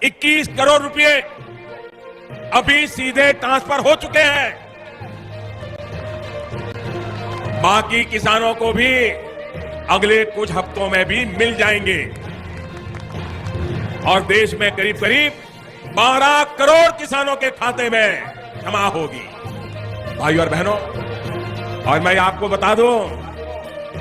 21 करोड़ रुपए अभी सीधे ट्रांसफर हो चुके हैं। बाकी किसानों को भी अगले कुछ हफ्तों में भी मिल जाएंगे और देश में करीब करीब 12 करोड़ किसानों के खाते में जमा होगी। भाइयों और बहनों, और मैं आपको बता दूं,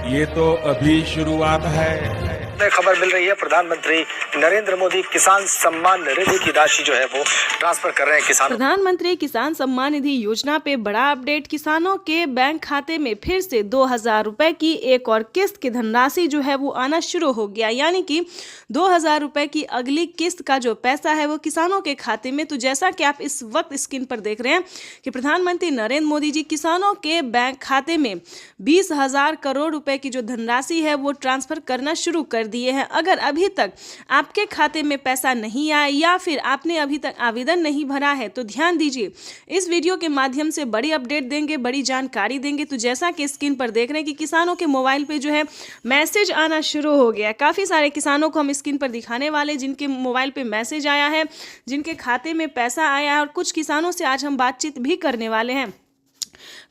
ये तो अभी शुरुआत है। खबर मिल रही है, प्रधानमंत्री नरेंद्र मोदी किसान सम्मान निधि की राशि जो है वो ट्रांसफर कर रहे हैं किसानों। प्रधानमंत्री किसान सम्मान निधि योजना पे बड़ा अपडेट। किसानों के बैंक खाते में फिर से 2000 रुपए की एक और किस्त की धनराशि जो है वो आना शुरू हो गया, यानी कि 2000 रुपए की अगली किस्त का जो पैसा है वो किसानों के खाते में। तो जैसा कि आप इस वक्त स्क्रीन पर देख रहे हैं कि प्रधानमंत्री नरेंद्र मोदी जी किसानों के बैंक खाते में 20,000 करोड़ रुपए की जो धनराशि है वो ट्रांसफर करना शुरू कर दिए हैं। अगर अभी तक आपके खाते में पैसा नहीं आया या फिर आपने अभी तक आवेदन नहीं भरा है तो ध्यान दीजिए, इस वीडियो के माध्यम से बड़ी अपडेट देंगे, बड़ी जानकारी देंगे। तो जैसा कि स्क्रीन पर देख रहे हैं कि किसानों के मोबाइल पे जो है मैसेज आना शुरू हो गया। काफ़ी सारे किसानों को हम स्क्रीन पर दिखाने वाले जिनके मोबाइल पे मैसेज आया है, जिनके खाते में पैसा आया है, और कुछ किसानों से आज हम बातचीत भी करने वाले हैं।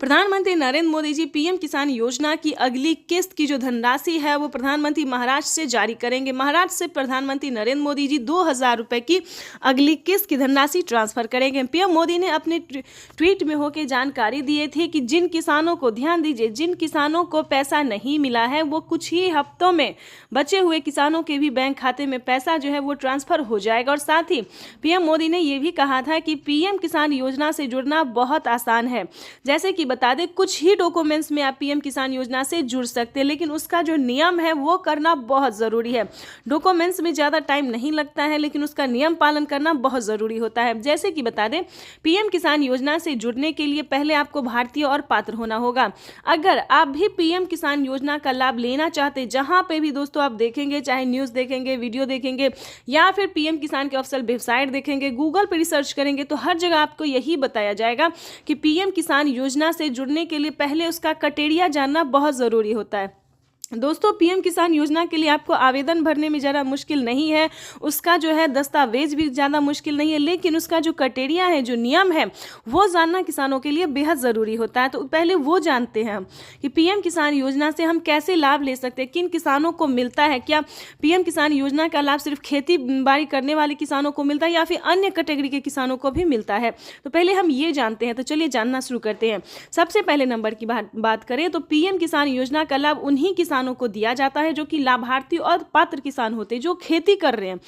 प्रधानमंत्री नरेंद्र मोदी जी पीएम किसान योजना की अगली किस्त की जो धनराशि है वो प्रधानमंत्री महाराष्ट्र से जारी करेंगे। महाराष्ट्र से प्रधानमंत्री नरेंद्र मोदी जी 2000 रुपए की अगली किस्त की धनराशि ट्रांसफर करेंगे। पीएम मोदी ने अपने ट्वीट में होकर जानकारी दी थी कि जिन किसानों को, ध्यान दीजिए, जिन किसानों को पैसा नहीं मिला है वो कुछ ही हफ्तों में बचे हुए किसानों के भी बैंक खाते में पैसा जो है वो ट्रांसफर हो जाएगा। और साथ ही पीएम मोदी ने यह भी कहा था कि पीएम किसान योजना से जुड़ना बहुत आसान है। जैसे कि बता दें, कुछ ही डॉक्यूमेंट्स में आप पीएम किसान योजना से जुड़ सकते हैं, लेकिन उसका जो नियम है वो करना बहुत ज़रूरी है। डॉक्यूमेंट्स में ज़्यादा टाइम नहीं लगता है, लेकिन उसका नियम पालन करना बहुत ज़रूरी होता है। जैसे कि बता दें, पीएम किसान योजना से जुड़ने के लिए पहले आपको भारतीय और पात्र होना होगा। अगर आप भी पीएम किसान योजना का लाभ लेना चाहते, जहां पे भी दोस्तों आप देखेंगे, चाहे न्यूज़ देखेंगे, वीडियो देखेंगे या फिर पीएम किसान के ऑफिशियल वेबसाइट देखेंगे, गूगल पर रिसर्च करेंगे, तो हर जगह आपको यही बताया जाएगा कि पीएम किसान योजना से जुड़ने के लिए पहले उसका क्राइटेरिया जानना बहुत ज़रूरी होता है। दोस्तों, पीएम किसान योजना के लिए आपको आवेदन भरने में ज़्यादा मुश्किल नहीं है, उसका जो है दस्तावेज भी ज़्यादा मुश्किल नहीं है, लेकिन उसका जो क्राइटेरिया है, जो नियम है, वो जानना किसानों के लिए बेहद ज़रूरी होता है। तो पहले वो जानते हैं हम कि पीएम किसान योजना से हम कैसे लाभ ले सकते हैं, किन किसानों को मिलता है। क्या पीएम किसान योजना का लाभ सिर्फ खेती बाड़ी करने वाले किसानों को मिलता है या फिर अन्य कैटेगरी के किसानों को भी मिलता है? तो पहले हम ये जानते हैं। तो चलिए जानना शुरू करते हैं। सबसे पहले नंबर की बात करें तो पीएम किसान योजना का लाभ उन्हीं किसानों को दिया जाता है जो कि लाभार्थी और पात्र किसान होते हैं, जो खेती कर रहे हैं।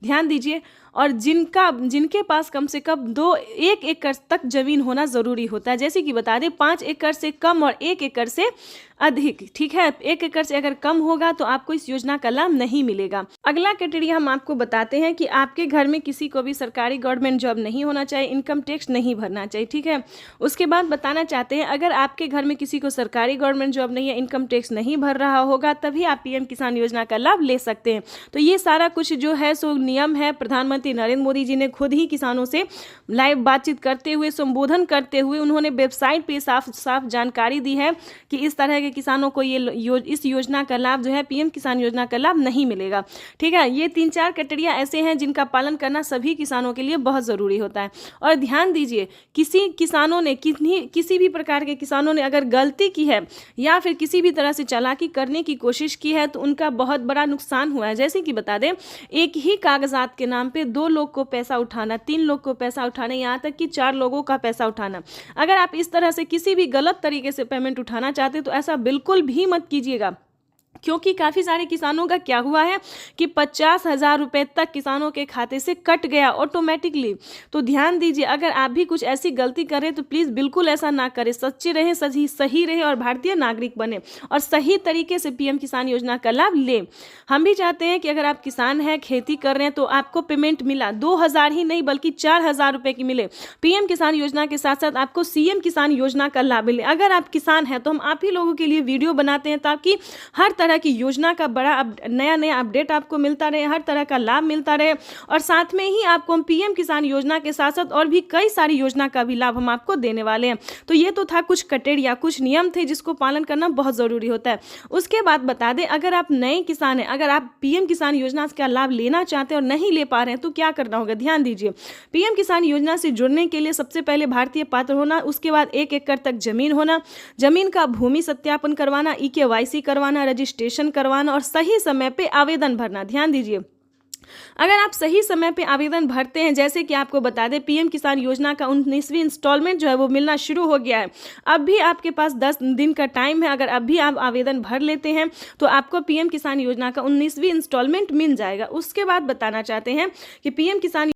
ध्यान दीजिए, और जिनके पास कम से कम 1 एकड़ तक जमीन होना जरूरी होता है। जैसे कि बता दें, 5 एकड़ से कम और 1 एकड़ से अधिक, ठीक है। 1 एकड़ से अगर कम होगा तो आपको इस योजना का लाभ नहीं मिलेगा। अगला क्राइटेरिया हम आपको बताते हैं कि आपके घर में किसी को भी सरकारी गवर्नमेंट जॉब नहीं होना चाहिए, इनकम टैक्स नहीं भरना चाहिए, ठीक है। उसके बाद बताना चाहते हैं, अगर आपके घर में किसी को सरकारी गवर्नमेंट जॉब नहीं है, इनकम टैक्स नहीं भर रहा होगा, तभी आप पीएम किसान योजना का लाभ ले सकते हैं। तो ये सारा कुछ जो है सो नियम है। प्रधानमंत्री नरेंद्र मोदी जी ने खुद ही किसानों से लाइव बातचीत करते हुए, संबोधन करते हुए, उन्होंने वेबसाइट पे साफ साफ जानकारी दी है कि इस तरह के किसानों को इस योजना का लाभ जो है, पीएम किसान योजना का लाभ नहीं मिलेगा, ठीक है। ये 3-4 क्राइटेरिया ऐसे हैं जिनका पालन करना सभी किसानों के लिए बहुत ज़रूरी होता है। और ध्यान दीजिए, किसी भी प्रकार के किसानों ने अगर गलती की है या फिर किसी भी तरह से चालाकी करने की कोशिश की है तो उनका बहुत बड़ा नुकसान हुआ है। जैसे कि बता दें, एक ही कागजात के नाम पे 2 लोग को पैसा उठाना, 3 लोग को पैसा उठाना, यहाँ तक कि 4 लोगों का पैसा उठाना। अगर आप इस तरह से किसी भी गलत तरीके से पेमेंट उठाना चाहते तो ऐसा बिल्कुल भी मत कीजिएगा, क्योंकि काफ़ी सारे किसानों का क्या हुआ है कि 50,000 रुपये तक किसानों के खाते से कट गया ऑटोमेटिकली। तो ध्यान दीजिए, अगर आप भी कुछ ऐसी गलती करें तो प्लीज़ बिल्कुल ऐसा ना करें। सच्चे रहें, सही रहें और भारतीय नागरिक बने और सही तरीके से पीएम किसान योजना का लाभ लें। हम भी चाहते हैं कि अगर आप किसान हैं, खेती कर रहे हैं, तो आपको पेमेंट मिला 2,000 ही नहीं बल्कि 4,000 रुपये की मिले। पीएम किसान योजना के साथ साथ आपको सीएम किसान योजना का लाभ मिले। अगर आप किसान हैं तो हम आप ही लोगों के लिए वीडियो बनाते हैं ताकि हर तरह तरह की योजना का बड़ा नया अपडेट आपको मिलता रहे, हर तरह का लाभ मिलता रहे, और साथ में ही आपको हम पीएम किसान योजना के साथ साथ और भी कई सारी योजना का भी लाभ हम आपको देने वाले हैं। तो ये तो था कुछ क्राइटेरिया, कुछ नियम थे जिसको पालन करना बहुत ज़रूरी होता है। उसके बाद बता दें, अगर आप नए किसान हैं, अगर आप पीएम किसान योजना का लाभ लेना चाहते हैं और नहीं ले पा रहे हैं तो क्या करना होगा, ध्यान दीजिए। पीएम किसान योजना से जुड़ने के लिए सबसे पहले भारतीय पात्र होना, उसके बाद 1 एकड़ तक जमीन होना, जमीन का भूमि सत्यापन करवाना, ई-केवाईसी करवाना, रजिस्ट्रेशन करवाना और सही समय पे आवेदन भरना। ध्यान दीजिए, अगर आप सही समय पे आवेदन भरते हैं, जैसे कि आपको बता दें पीएम किसान योजना का 19वीं इंस्टॉलमेंट जो है वो मिलना शुरू हो गया है। अब भी आपके पास 10 दिन का टाइम है, अगर अब भी आप आवेदन भर लेते हैं तो आपको पीएम किसान योजना का 19वीं इंस्टॉलमेंट मिल जाएगा। उसके बाद बताना चाहते हैं कि पीएम किसान